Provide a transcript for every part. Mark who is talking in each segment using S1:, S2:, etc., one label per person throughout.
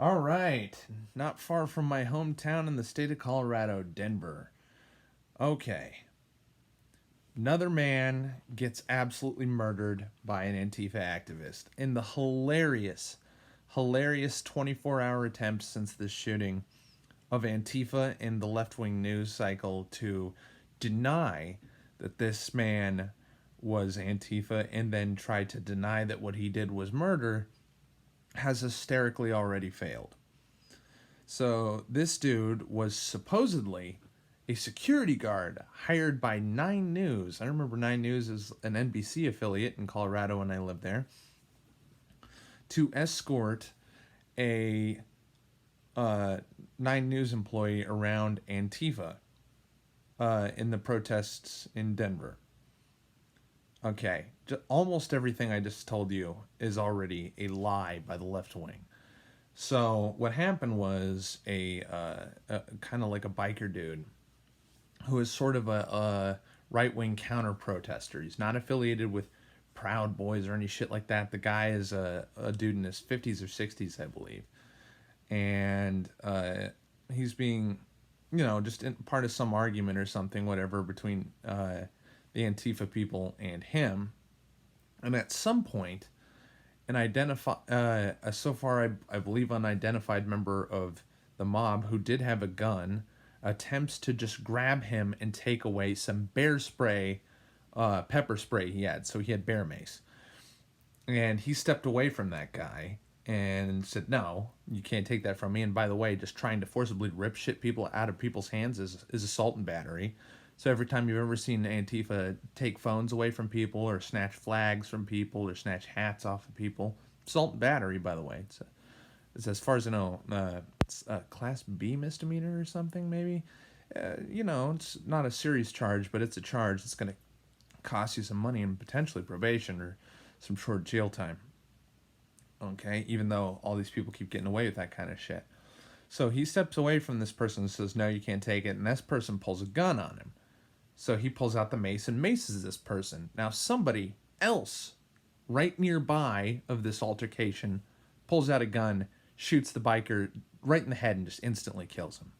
S1: All right, not far from my hometown in the state of Colorado, Denver. Okay, another man gets absolutely murdered by an Antifa activist in the hilarious 24-hour attempt since this shooting of Antifa and the left wing news cycle to deny that this man was Antifa and then try to deny that what he did was murder has hysterically already failed. So this dude was supposedly a security guard hired by Nine News. I remember Nine News is an NBC affiliate in Colorado when I lived there to escort a Nine News employee around Antifa in the protests in Denver. Okay, almost everything I just told you is already a lie by the left wing. So what happened was a kind of like a biker dude who is sort of a right wing counter protester. He's not affiliated with Proud Boys or any shit like that. The guy is a dude in his 50s or 60s, I believe, and he's being, just in part of some argument or something, whatever, between the Antifa people and him. And at some point, an so far I believe unidentified member of the mob who did have a gun attempts to just grab him and take away some bear spray, pepper spray he had. So he had bear mace, and he stepped away from that guy and said, "No, you can't take that from me." And by the way, just trying to forcibly rip shit people out of people's hands is assault and battery. So every time you've ever seen Antifa take phones away from people or snatch flags from people or snatch hats off of people, assault and battery, by the way. It's as far as I know, it's a Class B misdemeanor or something, maybe. It's not a serious charge, but it's a charge that's going to cost you some money and potentially probation or some short jail time. Okay, even though all these people keep getting away with that kind of shit. So he steps away from this person and says, "No, you can't take it." And this person pulls a gun on him. So he pulls out the mace and maces this person. Now somebody else right nearby of this altercation pulls out a gun, shoots the biker right in the head, and just instantly kills him.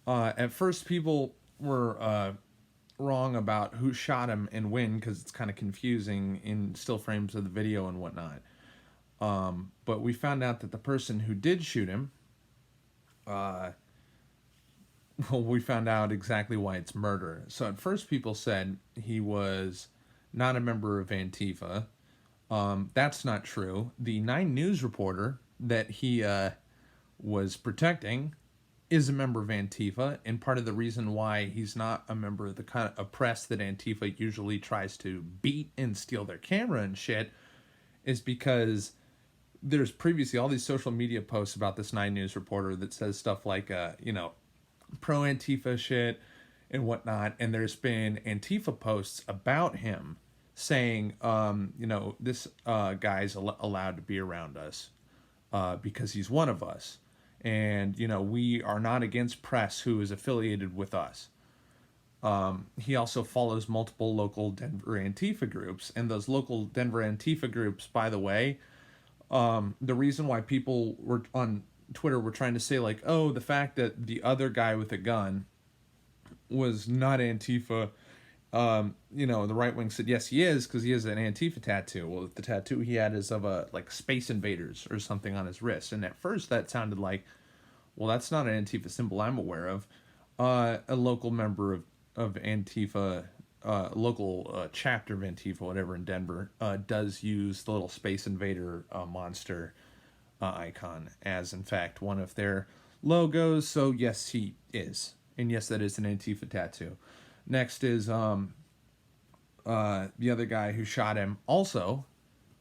S1: At first, people were wrong about who shot him and when, because it's kind of confusing in still frames of the video and whatnot. But we found out that the person who did shoot him, we found out exactly why it's murder. So at first, people said he was not a member of Antifa. That's not true. The Nine News reporter that he was protecting is a member of Antifa, and part of the reason why he's not a member of the kind of press that Antifa usually tries to beat and steal their camera and shit is because there's previously all these social media posts about this Nine News reporter that says stuff like, pro Antifa shit and whatnot, and there's been Antifa posts about him saying, this guy's allowed to be around us because he's one of us. And, we are not against press who is affiliated with us. He also follows multiple local Denver Antifa groups. And those local Denver Antifa groups, by the way, the reason why people were on Twitter were trying to say, like, oh, the fact that the other guy with a gun was not Antifa, the right wing said, yes, he is, because he has an Antifa tattoo. Well, the tattoo he had is of Space Invaders or something on his wrist. And at first that sounded like, well, that's not an Antifa symbol I'm aware of. A local member of Antifa, local chapter of Antifa, whatever, in Denver, does use the little Space Invader monster icon as, in fact, one of their logos. So, yes, he is. And yes, that is an Antifa tattoo. Next is the other guy who shot him also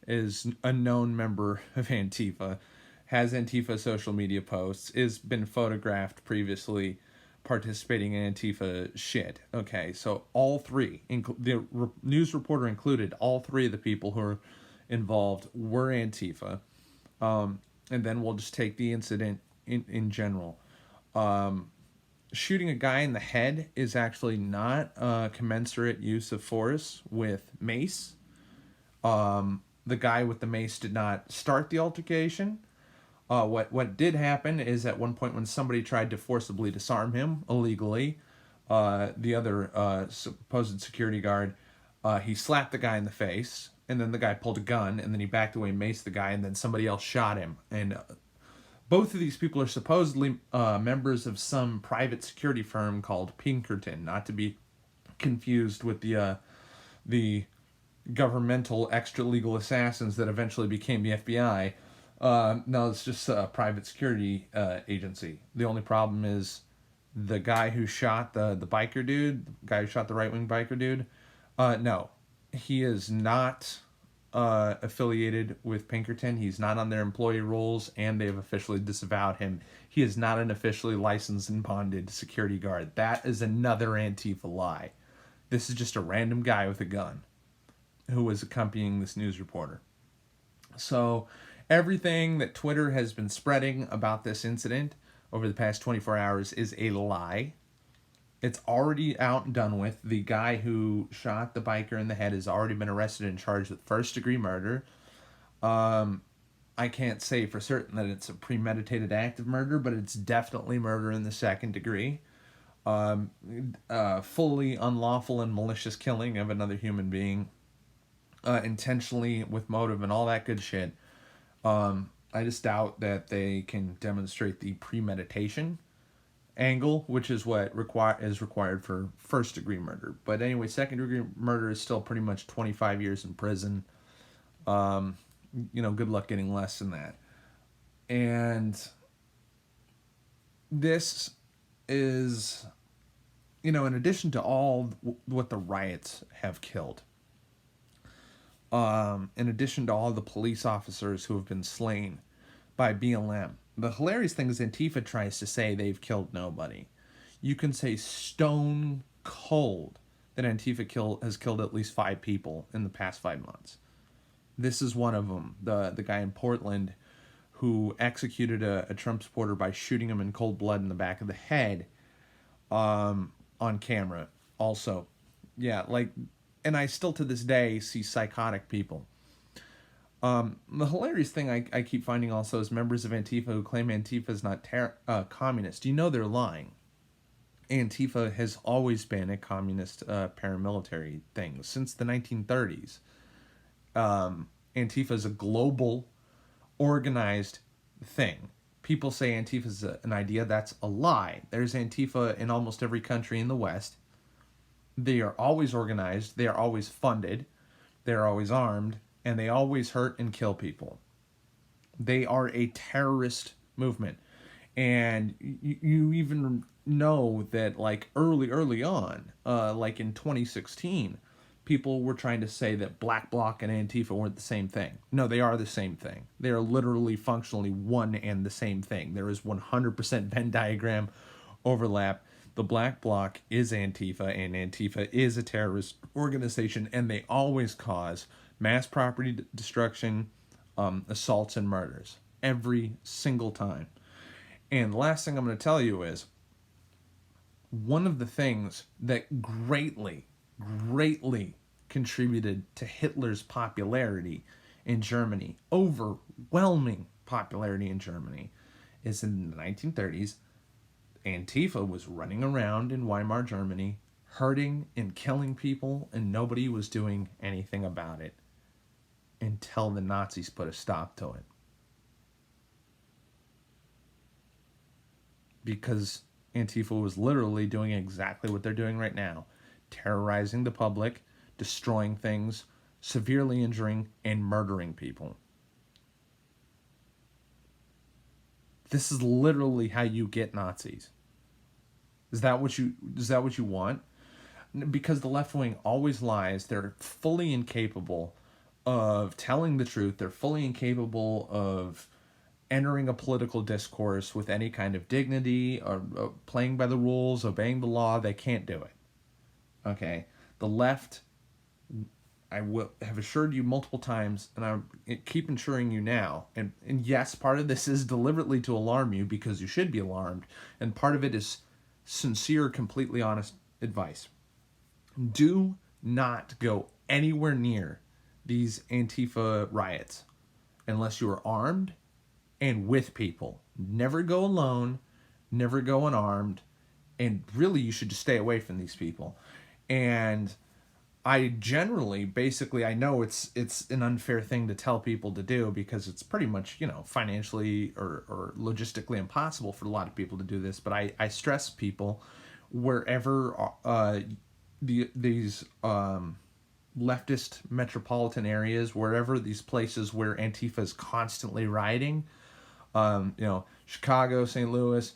S1: is a known member of Antifa, has Antifa social media posts, is been photographed previously participating in Antifa shit. Okay, so all three, the news reporter included, all three of the people who are involved were Antifa. And then we'll just take the incident in general. Shooting a guy in the head is actually not a commensurate use of force with mace. The guy with the mace did not start the altercation. What did happen is at one point when somebody tried to forcibly disarm him illegally, the other supposed security guard, he slapped the guy in the face, and then the guy pulled a gun, and then he backed away, maced the guy, and then somebody else shot him. And both of these people are supposedly members of some private security firm called Pinkerton, not to be confused with the governmental extra legal assassins that eventually became the FBI. No, it's just a private security agency. The only problem is the guy who shot the biker dude, the guy who shot the right wing biker dude. No, he is not affiliated with Pinkerton. He's not on their employee rolls, and they've officially disavowed him. He is not an officially licensed and bonded security guard. That is another Antifa lie. This is just a random guy with a gun who was accompanying this news reporter. So everything that Twitter has been spreading about this incident over the past 24 hours is a lie. It's already out and done with. The guy who shot the biker in the head has already been arrested and charged with first-degree murder. I can't say for certain that it's a premeditated act of murder, but it's definitely murder in the second degree. Fully unlawful and malicious killing of another human being. Intentionally with motive and all that good shit. I just doubt that they can demonstrate the premeditation angle, which is what is required for first degree murder. But anyway, second degree murder is still pretty much 25 years in prison. Good luck getting less than that. And this is, in addition to all what the riots have killed, in addition to all the police officers who have been slain by BLM. The hilarious thing is Antifa tries to say they've killed nobody. You can say stone cold that Antifa has killed at least 5 people in the past 5 months. This is one of them. The guy in Portland who executed a Trump supporter by shooting him in cold blood in the back of the head on camera. Also, yeah, and I still to this day see psychotic people. The hilarious thing I keep finding also is members of Antifa who claim Antifa is not communist. They're lying. Antifa has always been a communist paramilitary thing since the 1930s. Antifa is a global, organized thing. People say Antifa is an idea. That's a lie. There's Antifa in almost every country in the West. They are always organized, they are always funded, they are always armed, and they always hurt and kill people. They are a terrorist movement. And you even know that early on, in 2016, people were trying to say that Black Bloc and Antifa weren't the same thing. No, they are the same thing. They are literally functionally one and the same thing. There is 100% Venn diagram overlap. The Black Bloc is Antifa, and Antifa is a terrorist organization, and they always cause mass property destruction, assaults, and murders. Every single time. And the last thing I'm going to tell you is, one of the things that greatly contributed to Hitler's popularity in Germany, overwhelming popularity in Germany, is in the 1930s, Antifa was running around in Weimar, Germany, hurting and killing people, and nobody was doing anything about it until the Nazis put a stop to it. Because Antifa was literally doing exactly what they're doing right now. Terrorizing the public, destroying things, severely injuring, and murdering people. This is literally how you get Nazis. Is that what you want? Because the left wing always lies. They're fully incapable of telling the truth. They're fully incapable of entering a political discourse with any kind of dignity or playing by the rules, obeying the law. They can't do it. Okay? The left, I have assured you multiple times, and I keep assuring you now, and yes, part of this is deliberately to alarm you because you should be alarmed, and part of it is sincere, completely honest advice. Do not go anywhere near these Antifa riots unless you are armed and with people. Never go alone, never go unarmed, and really you should just stay away from these people. And I generally, basically, I know it's an unfair thing to tell people to do because it's pretty much, financially or logistically impossible for a lot of people to do this. But I stress people wherever these leftist metropolitan areas, wherever these places where Antifa is constantly rioting, Chicago, St. Louis,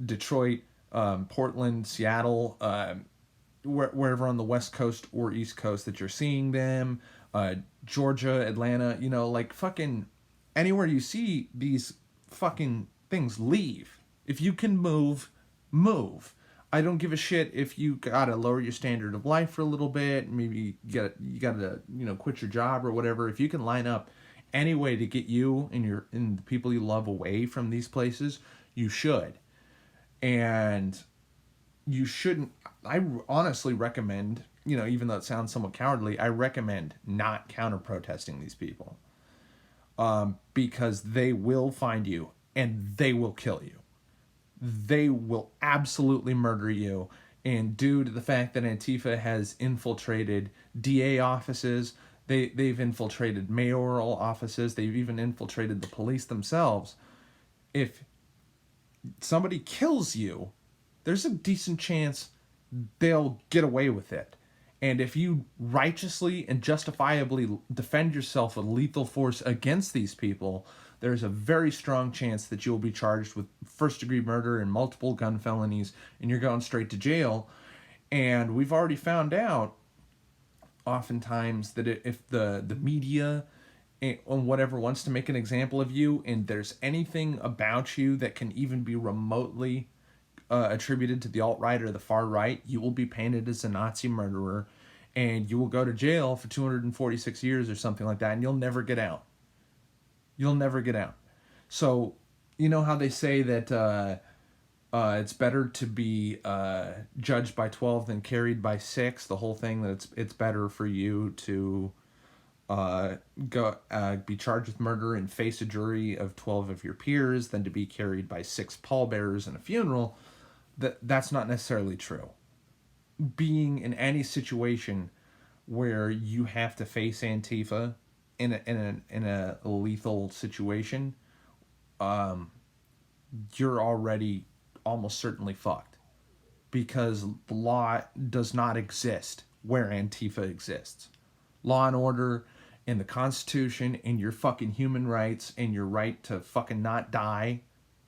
S1: Detroit, Portland, Seattle, wherever on the West Coast or East Coast that you're seeing them, Georgia, Atlanta, like fucking anywhere you see these fucking things, leave. If you can move, move. I don't give a shit if you gotta lower your standard of life for a little bit. Maybe you gotta quit your job or whatever. If you can line up any way to get you and the people you love away from these places, you should. And you shouldn't. I honestly recommend, even though it sounds somewhat cowardly, I recommend not counter protesting these people, because they will find you and they will kill you. They will absolutely murder you. And due to the fact that Antifa has infiltrated DA offices, they've infiltrated mayoral offices, they've even infiltrated the police themselves. If somebody kills you, there's a decent chance they'll get away with it. And if you righteously and justifiably defend yourself with lethal force against these people, there's a very strong chance that you'll be charged with first-degree murder and multiple gun felonies, and you're going straight to jail. And we've already found out, oftentimes, that if the media or whatever wants to make an example of you, and there's anything about you that can even be remotely attributed to the alt-right or the far right, you will be painted as a Nazi murderer, and you will go to jail for 246 years or something like that, and you'll never get out. You'll never get out. So, you know how they say that it's better to be judged by 12 than carried by 6? The whole thing that it's better for you to be charged with murder and face a jury of 12 of your peers than to be carried by 6 pallbearers in a funeral. That's not necessarily true. Being in any situation where you have to face Antifa in a lethal situation, you're already almost certainly fucked, because the law does not exist where Antifa exists. Law and order and the Constitution and your fucking human rights and your right to fucking not die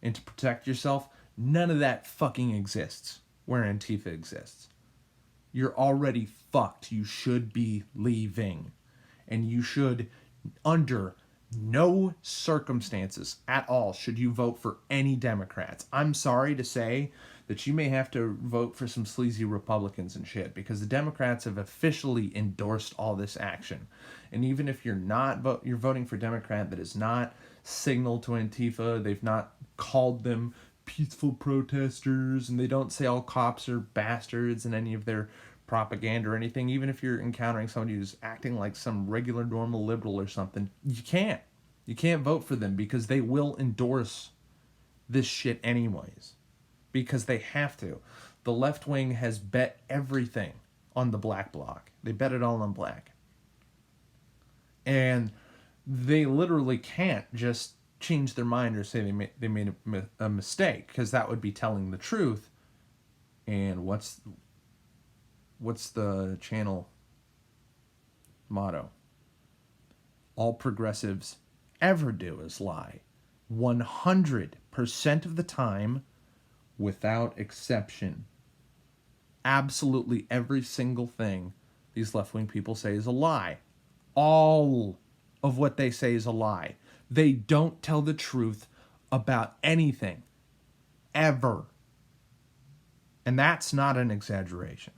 S1: and to protect yourself, none of that fucking exists where Antifa exists. You're already fucked. You should be leaving. And you should, under no circumstances at all, should you vote for any Democrats. I'm sorry to say that you may have to vote for some sleazy Republicans and shit, because the Democrats have officially endorsed all this action. And even if you're not you're voting for Democrat that is not signaled to Antifa, they've not called them peaceful protesters, and they don't say all cops are bastards in any of their propaganda or anything. Even if you're encountering somebody who's acting like some regular normal liberal or something, you can't vote for them, because they will endorse this shit anyways, because they have to. The left wing has bet everything on the black bloc. They bet it all on black, and they literally can't just change their mind or say they made a mistake, because that would be telling the truth. And what's the channel motto? All progressives ever do is lie. 100% of the time, without exception. Absolutely every single thing these left-wing people say is a lie. All of what they say is a lie. They don't tell the truth about anything, ever. And that's not an exaggeration.